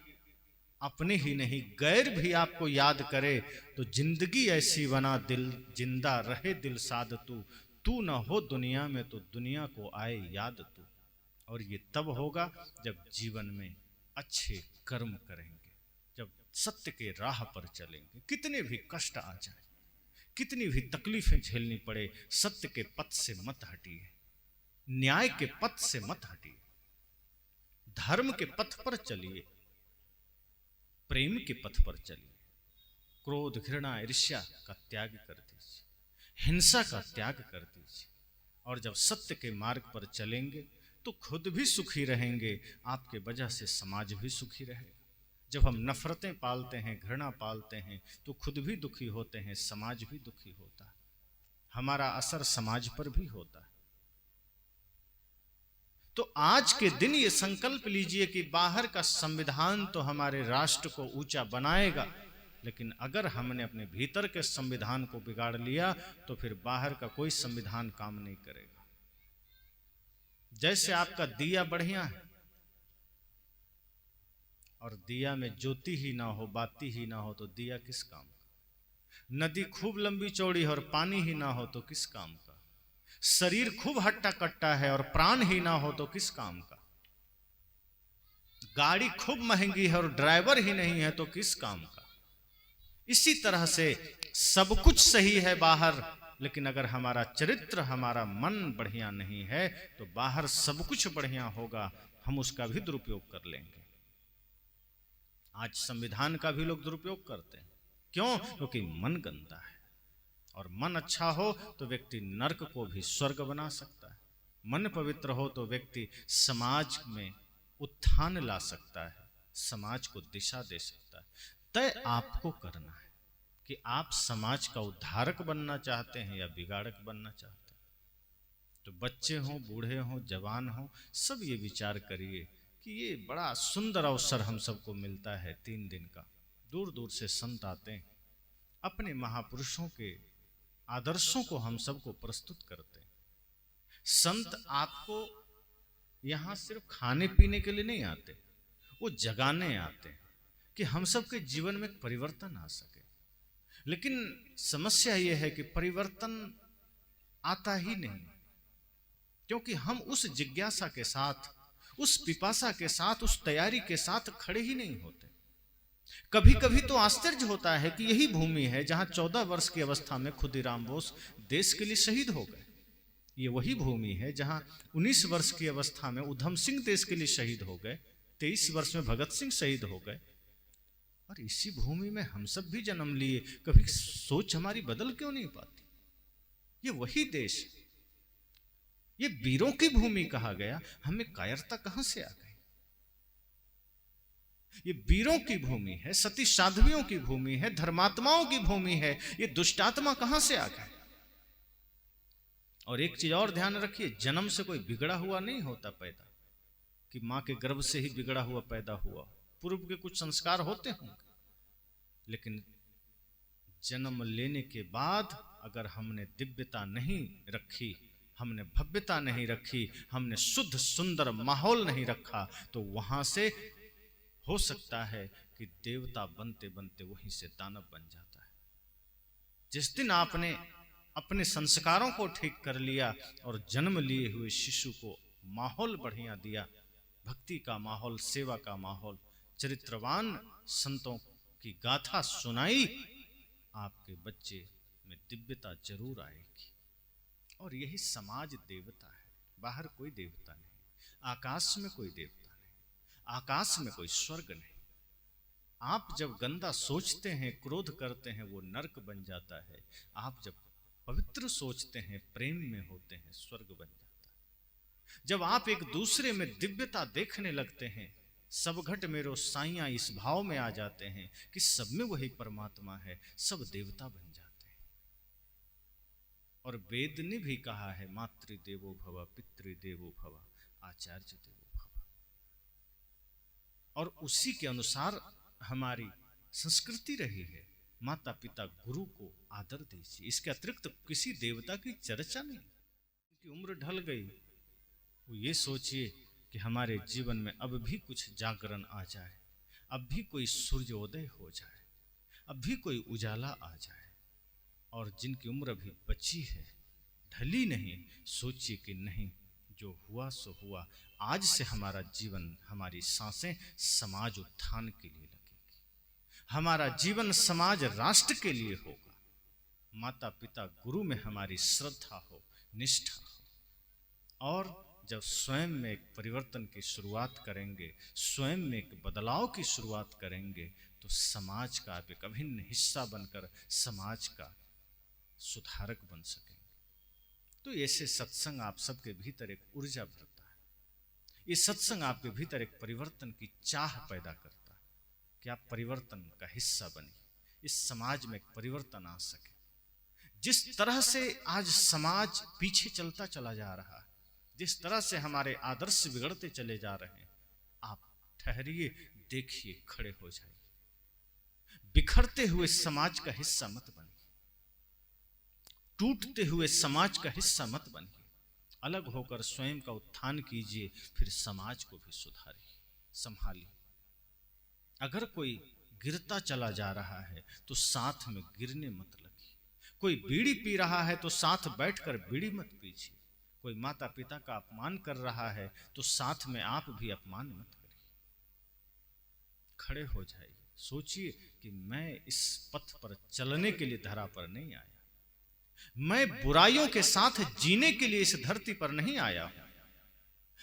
अपने ही नहीं गैर भी आपको याद करे, तो जिंदगी ऐसी बना दिल जिंदा रहे दिल साध तू न हो दुनिया में तो दुनिया को आए याद तू। और ये तब होगा जब जीवन में अच्छे कर्म करेंगे, जब सत्य के राह पर चलेंगे। कितने भी कष्ट आ जाए, कितनी भी तकलीफें झेलनी पड़े, सत्य के पथ से मत हटिए, न्याय के पथ से मत हटिए, धर्म के पथ पर चलिए, प्रेम के पथ पर चलिए। क्रोध घृणा ईर्ष्या का त्याग कर दीजिए, हिंसा का त्याग कर दीजिए। और जब सत्य के मार्ग पर चलेंगे तो खुद भी सुखी रहेंगे, आपके वजह से समाज भी सुखी रहेगा। जब हम नफरतें पालते हैं, घृणा पालते हैं, तो खुद भी दुखी होते हैं, समाज भी दुखी होता है, हमारा असर समाज पर भी होता है। तो आज के दिन ये संकल्प लीजिए कि बाहर का संविधान तो हमारे राष्ट्र को ऊंचा बनाएगा, लेकिन अगर हमने अपने भीतर के संविधान को बिगाड़ लिया तो फिर बाहर का कोई संविधान काम नहीं करेगा। जैसे आपका दिया बढ़िया है और दिया में ज्योति ही ना हो, बाती ही ना हो, तो दिया किस काम का? नदी खूब लंबी चौड़ी है और पानी ही ना हो तो किस काम का? शरीर खूब हट्टा कट्टा है और प्राण ही ना हो तो किस काम का? गाड़ी खूब महंगी है और ड्राइवर ही नहीं है तो किस काम का? इसी तरह से सब कुछ सही है बाहर, लेकिन अगर हमारा चरित्र, हमारा मन बढ़िया नहीं है तो बाहर सब कुछ बढ़िया होगा, हम उसका भी दुरुपयोग कर लेंगे। आज संविधान का भी लोग दुरुपयोग करते हैं। क्यों? क्योंकि मन गंदा है। और मन अच्छा हो तो व्यक्ति नरक को भी स्वर्ग बना सकता है। मन पवित्र हो तो व्यक्ति समाज में उत्थान ला सकता है, समाज को दिशा दे सकता है। तय आपको करना है कि आप समाज का उद्धारक बनना चाहते हैं या बिगाड़क बनना चाहते हैं। तो बच्चे हों, बूढ़े हों, जवान हों, सब ये विचार करिए कि ये बड़ा सुंदर अवसर हम सबको मिलता है 3 दिन का। दूर दूर से संत आते हैं, अपने महापुरुषों के आदर्शों को हम सबको प्रस्तुत करते हैं। संत आपको यहाँ सिर्फ खाने पीने के लिए नहीं आते, वो जगाने आते हैं कि हम सबके जीवन में परिवर्तन आ सके। लेकिन समस्या ये है कि परिवर्तन आता ही नहीं, क्योंकि हम उस जिज्ञासा के साथ, उस पिपासा के साथ, उस तैयारी के साथ खड़े ही नहीं होते। कभी कभी तो आश्चर्य होता है कि यही भूमि है जहां 14 वर्ष की अवस्था में खुदीराम बोस देश के लिए शहीद हो गए। ये वही भूमि है जहां 19 वर्ष की अवस्था में उधम सिंह देश के लिए शहीद हो गए, 23 वर्ष में भगत सिंह शहीद हो गए। और इसी भूमि में हम सब भी जन्म लिए, कभी सोच हमारी बदल क्यों नहीं पाती? ये वही देश, ये वीरों की भूमि कहा गया, हमें कायरता कहां से आ गई? ये वीरों की भूमि है, सती साध्वियों की भूमि है, धर्मात्माओं की भूमि है, ये दुष्टात्मा कहां से आ गए? और एक चीज और ध्यान रखिए, जन्म से कोई बिगड़ा हुआ नहीं होता पैदा, कि मां के गर्भ से ही बिगड़ा हुआ पैदा हुआ। पूर्व के कुछ संस्कार होते होंगे, लेकिन जन्म लेने के बाद अगर हमने दिव्यता नहीं रखी, हमने भव्यता नहीं रखी, हमने शुद्ध सुंदर माहौल नहीं रखा, तो वहां से हो सकता है कि देवता बनते बनते वहीं से दानव बन जाता है। जिस दिन आपने अपने संस्कारों को ठीक कर लिया और जन्म लिए हुए शिशु को माहौल बढ़िया दिया, भक्ति का माहौल, सेवा का माहौल, चरित्रवान संतों की गाथा सुनाई, आपके बच्चे में दिव्यता जरूर आएगी। और यही समाज देवता है, बाहर कोई देवता नहीं, आकाश में कोई देवता नहीं, आकाश में कोई स्वर्ग नहीं। आप जब गंदा सोचते हैं, क्रोध करते हैं, वो नरक बन जाता है। आप जब पवित्र सोचते हैं, प्रेम में होते हैं, स्वर्ग बन जाता है। जब आप एक दूसरे में दिव्यता देखने लगते हैं, सब घट मेरो साइयां इस भाव में आ जाते हैं कि सब में वही परमात्मा है, सब देवता बन जाते हैं। और वेद ने भी कहा है, मातृदेवो भव, पितृदेवो भव, आचार्य देवो भव। और उसी के अनुसार हमारी संस्कृति रही है, माता पिता गुरु को आदर दीजिए। इसके अतिरिक्त किसी देवता की चर्चा नहीं। उनकी उम्र ढल गई, वो ये सोचिए कि हमारे जीवन में अब भी कुछ जागरण आ जाए, अब भी कोई सूर्योदय हो जाए, अब भी कोई उजाला आ जाए। और जिनकी उम्र अभी बची है, ढली नहीं, सोचिए कि नहीं, जो हुआ सो हुआ। आज से हमारा जीवन, हमारी सांसें समाज उत्थान के लिए लगेगी, हमारा जीवन समाज राष्ट्र के लिए होगा। माता पिता गुरु में हमारी श्रद्धा हो, निष्ठा हो। और जब स्वयं में एक परिवर्तन की शुरुआत करेंगे, स्वयं में एक बदलाव की शुरुआत करेंगे, तो समाज का आप एक अभिन्न हिस्सा बनकर समाज का सुधारक बन सकेंगे। तो ऐसे सत्संग आप सबके भीतर एक ऊर्जा भरता है। ये सत्संग आपके भीतर एक परिवर्तन की चाह पैदा करता है कि आप परिवर्तन का हिस्सा बनिए, इस समाज में एक परिवर्तन आ सके। जिस तरह से आज समाज पीछे चलता चला जा रहा है, जिस तरह से हमारे आदर्श बिगड़ते चले जा रहे हैं, आप ठहरिए, देखिए, खड़े हो जाइए। बिखरते हुए समाज का हिस्सा मत बनिए, टूटते हुए समाज का हिस्सा मत बनिए। अलग होकर स्वयं का उत्थान कीजिए, फिर समाज को भी सुधारिए, संभालिए। अगर कोई गिरता चला जा रहा है तो साथ में गिरने मत लगिए। कोई बीड़ी पी रहा है तो साथ बैठकर बीड़ी मत पीजिए। कोई माता पिता का अपमान कर रहा है तो साथ में आप भी अपमान मत करिए। खड़े हो जाइए, सोचिए कि मैं इस पथ पर चलने के लिए धरा पर नहीं आया, मैं बुराइयों के साथ जीने के लिए इस धरती पर नहीं आया हूं,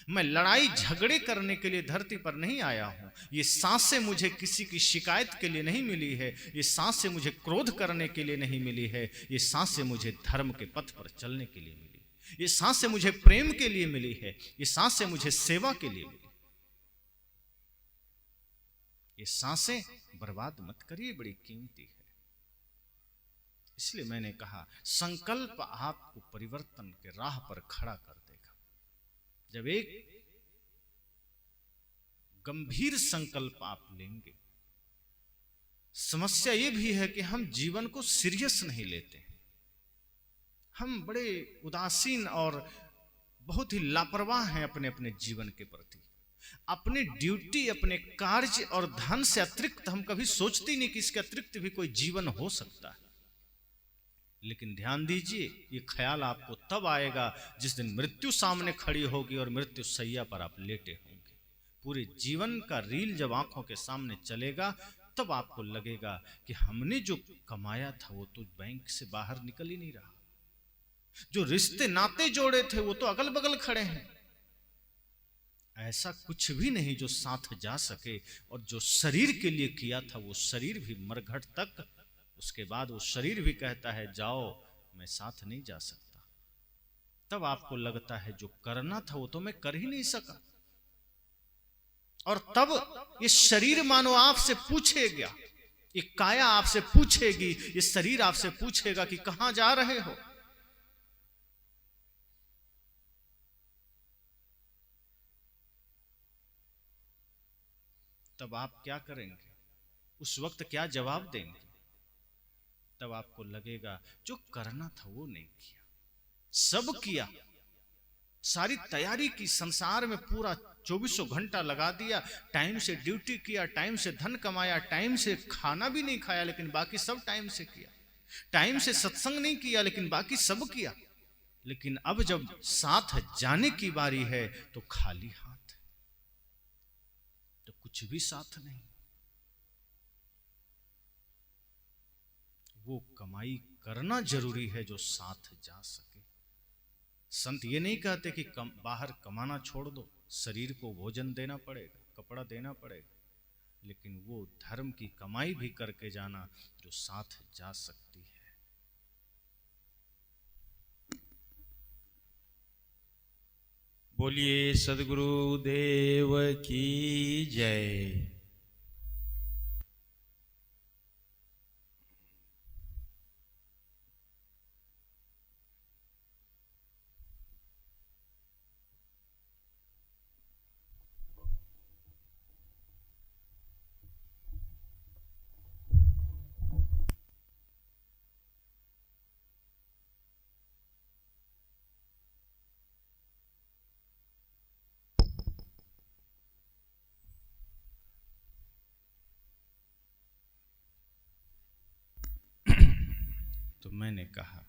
मैं लड़ाई झगड़े करने के लिए धरती पर नहीं आया हूं। ये सांसें मुझे किसी की शिकायत के लिए नहीं मिली है, ये सांसें मुझे क्रोध करने के लिए नहीं मिली है, ये सांसें मुझे धर्म के पथ पर चलने के लिए मिली, ये सांसें मुझे प्रेम के लिए मिली है, ये सांसें मुझे सेवा के लिए मिली। ये सांसें बर्बाद मत करिए, बड़ी कीमती है। इसलिए मैंने कहा, संकल्प आपको परिवर्तन के राह पर खड़ा कर देगा। जब एक गंभीर संकल्प आप लेंगे। समस्या यह भी है कि हम जीवन को सीरियस नहीं लेते हैं, हम बड़े उदासीन और बहुत ही लापरवाह हैं अपने अपने जीवन के प्रति। अपने ड्यूटी, अपने कार्य और धन से अतिरिक्त हम कभी सोचते ही नहीं कि इसके अतिरिक्त भी कोई जीवन हो सकता है। लेकिन ध्यान दीजिए, ये ख्याल आपको तब आएगा जिस दिन मृत्यु सामने खड़ी होगी और मृत्यु सैया पर आप लेटे होंगे। पूरे जीवन का रील जब आंखों के सामने चलेगा, तब आपको लगेगा कि हमने जो कमाया था वो तो बैंक से बाहर निकल ही नहीं रहा, जो रिश्ते नाते जोड़े थे वो तो अगल बगल खड़े हैं। ऐसा कुछ भी नहीं जो साथ जा सके, और जो शरीर के लिए किया था वो शरीर भी मरघट तक, उसके बाद वो शरीर भी कहता है जाओ, मैं साथ नहीं जा सकता। तब आपको लगता है जो करना था वो तो मैं कर ही नहीं सका। और तब ये शरीर मानो आपसे पूछेगा, ये काया आपसे पूछेगी, ये शरीर आपसे पूछेगा कि कहां जा रहे हो। तब आप क्या करेंगे? उस वक्त क्या जवाब देंगे? तब आपको लगेगा जो करना था वो नहीं किया, सब किया, सारी तैयारी की, संसार में पूरा 2400 घंटा लगा दिया, टाइम से ड्यूटी किया, टाइम से धन कमाया, टाइम से खाना भी नहीं खाया लेकिन बाकी सब टाइम से किया, टाइम से सत्संग नहीं किया लेकिन बाकी सब किया। लेकिन अब जब साथ जाने की बारी है तो खाली हाथ है, तो कुछ भी साथ नहीं। वो कमाई करना जरूरी है जो साथ जा सके। संत ये नहीं कहते कि बाहर कमाना छोड़ दो, शरीर को भोजन देना पड़ेगा, कपड़ा देना पड़ेगा, लेकिन वो धर्म की कमाई भी करके जाना जो साथ जा सकती है। बोलिए सद्गुरु देव की जय। तो मैंने कहा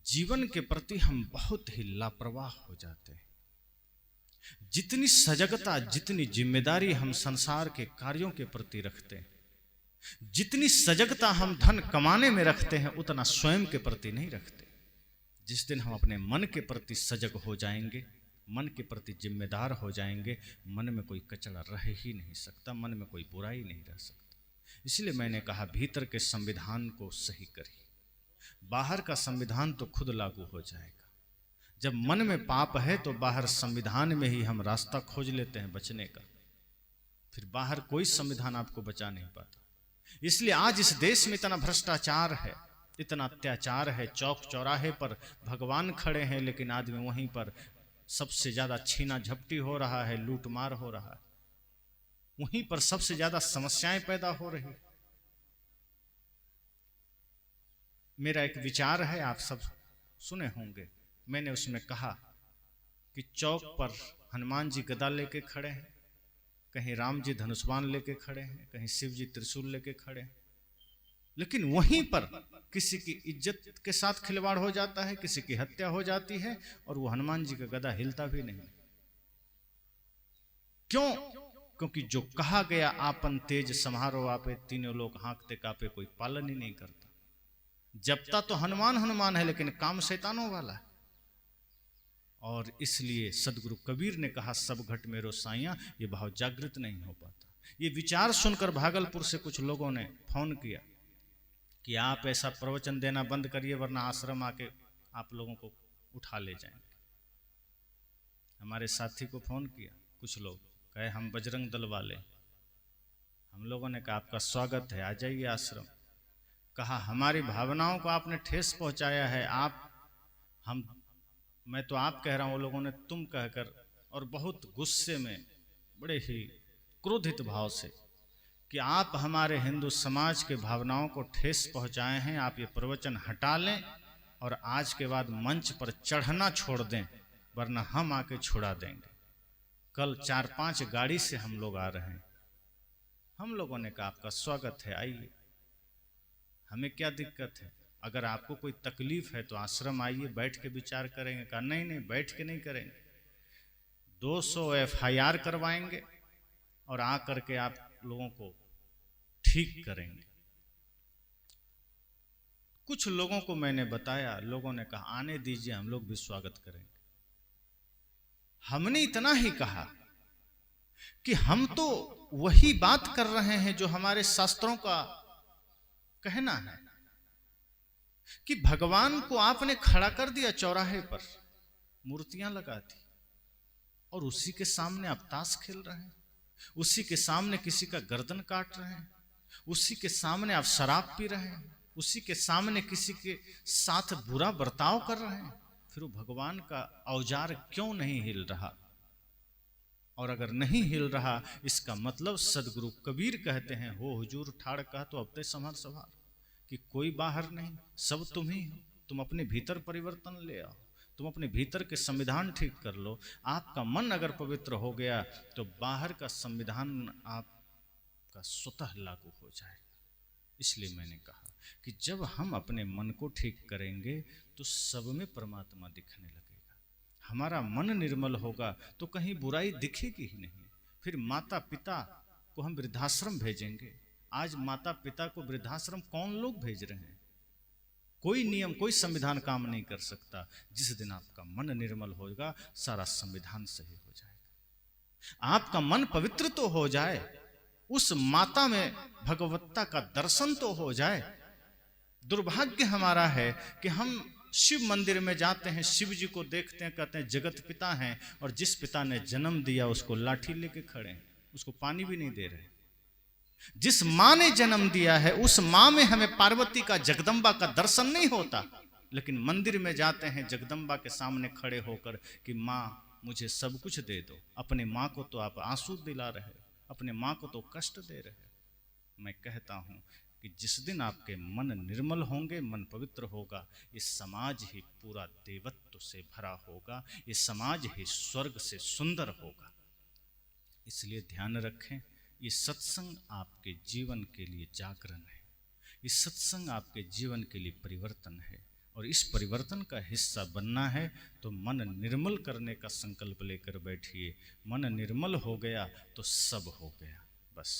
जीवन के प्रति हम बहुत ही लापरवाह हो जाते हैं। जितनी सजगता, जितनी जिम्मेदारी हम संसार के कार्यों के प्रति रखते हैं, जितनी सजगता हम धन कमाने में रखते हैं, उतना स्वयं के प्रति नहीं रखते। जिस दिन हम अपने मन के प्रति सजग हो जाएंगे, मन के प्रति जिम्मेदार हो जाएंगे, मन में कोई कचरा रह ही नहीं सकता, मन में कोई बुराई नहीं रह सकता। इसलिए मैंने कहा भीतर के संविधान को सही करिए, बाहर का संविधान तो खुद लागू हो जाएगा। जब मन में पाप है तो बाहर संविधान में ही हम रास्ता खोज लेते हैं बचने का, फिर बाहर कोई संविधान आपको बचा नहीं पाता। इसलिए आज इस देश में इतना भ्रष्टाचार है, इतना अत्याचार है। चौक चौराहे पर भगवान खड़े हैं, लेकिन आदमी वहीं पर सबसे ज्यादा छीना झपटी हो रहा है, लूटमार हो रहा है, वहीं पर सबसे ज्यादा समस्याएं पैदा हो रही। मेरा एक विचार है, आप सब सुने होंगे, मैंने उसमें कहा कि चौक पर हनुमान जी गदा लेके खड़े हैं, कहीं राम जी धनुष्बाण लेके खड़े हैं, कहीं शिव जी त्रिशूल लेके खड़े हैं, लेकिन वहीं पर किसी की इज्जत के साथ खिलवाड़ हो जाता है, किसी की हत्या हो जाती है, और वो हनुमान जी का गदा हिलता भी नहीं। क्यों? क्योंकि जो कहा गया आपन तेज समारो आपे, तीनों लोग हाँकते कापे, कोई पालन ही नहीं करता। जपता तो हनुमान हनुमान है, लेकिन काम शैतानों वाला है। और इसलिए सदगुरु कबीर ने कहा सब घट मेरो साइया, ये भाव जागृत नहीं हो पाता। ये विचार सुनकर भागलपुर से कुछ लोगों ने फोन किया कि आप ऐसा प्रवचन देना बंद करिए, वरना आश्रम आके आप लोगों को उठा ले जाएंगे। हमारे साथी को फोन किया, कुछ लोग कहे हम बजरंग दल वाले। हम लोगों ने कहा आपका स्वागत है, आ जाइए आश्रम। कहा हमारी भावनाओं को आपने ठेस पहुंचाया है, मैं तो आप कह रहा हूं, वो लोगों ने तुम कहकर, और बहुत गुस्से में, बड़े ही क्रोधित भाव से, कि आप हमारे हिंदू समाज के भावनाओं को ठेस पहुंचाए हैं, आप ये प्रवचन हटा लें और आज के बाद मंच पर चढ़ना छोड़ दें, वरना हम आके छुड़ा देंगे। कल 4-5 गाड़ी से हम लोग आ रहे हैं। हम लोगों ने कहा आपका स्वागत है, आइए, हमें क्या दिक्कत है। अगर आपको कोई तकलीफ है तो आश्रम आइए, बैठ के विचार करेंगे। कहा नहीं नहीं, बैठ के नहीं करेंगे, 200 FIR करवाएंगे और आ करके आप लोगों को ठीक करेंगे। कुछ लोगों को मैंने बताया, लोगों ने कहा आने दीजिए, हम लोग भी स्वागत करेंगे। हमने इतना ही कहा कि हम तो वही बात कर रहे हैं जो हमारे शास्त्रों का कहना है, कि भगवान को आपने खड़ा कर दिया चौराहे पर, मूर्तियां लगा दी, और उसी के सामने आप ताश खेल रहे हैं, उसी के सामने किसी का गर्दन काट रहे हैं, उसी के सामने आप शराब पी रहे हैं, उसी के सामने किसी के साथ बुरा बर्ताव कर रहे हैं। फिर वो भगवान का औजार क्यों नहीं हिल रहा? और अगर नहीं हिल रहा, इसका मतलब सदगुरु कबीर कहते हैं, हो हुजूर ठाड़ कहा तो अब ते संभार सवार, कि कोई बाहर नहीं, सब तुम ही हो। तुम अपने भीतर परिवर्तन ले आओ, तुम अपने भीतर के संविधान ठीक कर लो। आपका मन अगर पवित्र हो गया तो बाहर का संविधान आपका स्वतः लागू हो जाएगा। इसलिए मैंने कहा कि जब हम अपने मन को ठीक करेंगे तो सब में परमात्मा दिखने लगेगा। हमारा मन निर्मल होगा तो कहीं बुराई दिखेगी ही नहीं। फिर माता पिता को हम वृद्धाश्रम भेजेंगे। आज माता पिता को वृद्धाश्रम कौन लोग भेज रहे हैं? कोई नियम, कोई संविधान काम नहीं कर सकता। जिस दिन आपका मन निर्मल होगा, सारा संविधान सही हो जाएगा। आपका मन पवित्र तो हो जाए, उस माता में भगवत्ता का दर्शन तो हो जाए। दुर्भाग्य हमारा है कि हम शिव मंदिर में जाते हैं, शिव जी को देखते हैं, कहते हैं जगत पिता हैं, और जिस पिता ने जन्म दिया उसको लाठी लेके खड़े हैं, उसको पानी भी नहीं दे रहे। जिस माँ ने जन्म दिया है उस माँ में हमें पार्वती का, जगदम्बा का दर्शन नहीं होता। लेकिन मंदिर में जाते हैं जगदम्बा के सामने खड़े होकर कि माँ मुझे सब कुछ दे दो। अपने माँ को तो आप आंसू दिला रहे, अपने माँ को तो कष्ट दे रहे। मैं कहता हूँ कि जिस दिन आपके मन निर्मल होंगे, मन पवित्र होगा, ये समाज ही पूरा देवत्व से भरा होगा, ये समाज ही स्वर्ग से सुंदर होगा। इसलिए ध्यान रखें, ये सत्संग आपके जीवन के लिए जागरण है, ये सत्संग आपके जीवन के लिए परिवर्तन है। और इस परिवर्तन का हिस्सा बनना है तो मन निर्मल करने का संकल्प लेकर बैठिए। मन निर्मल हो गया तो सब हो गया। बस।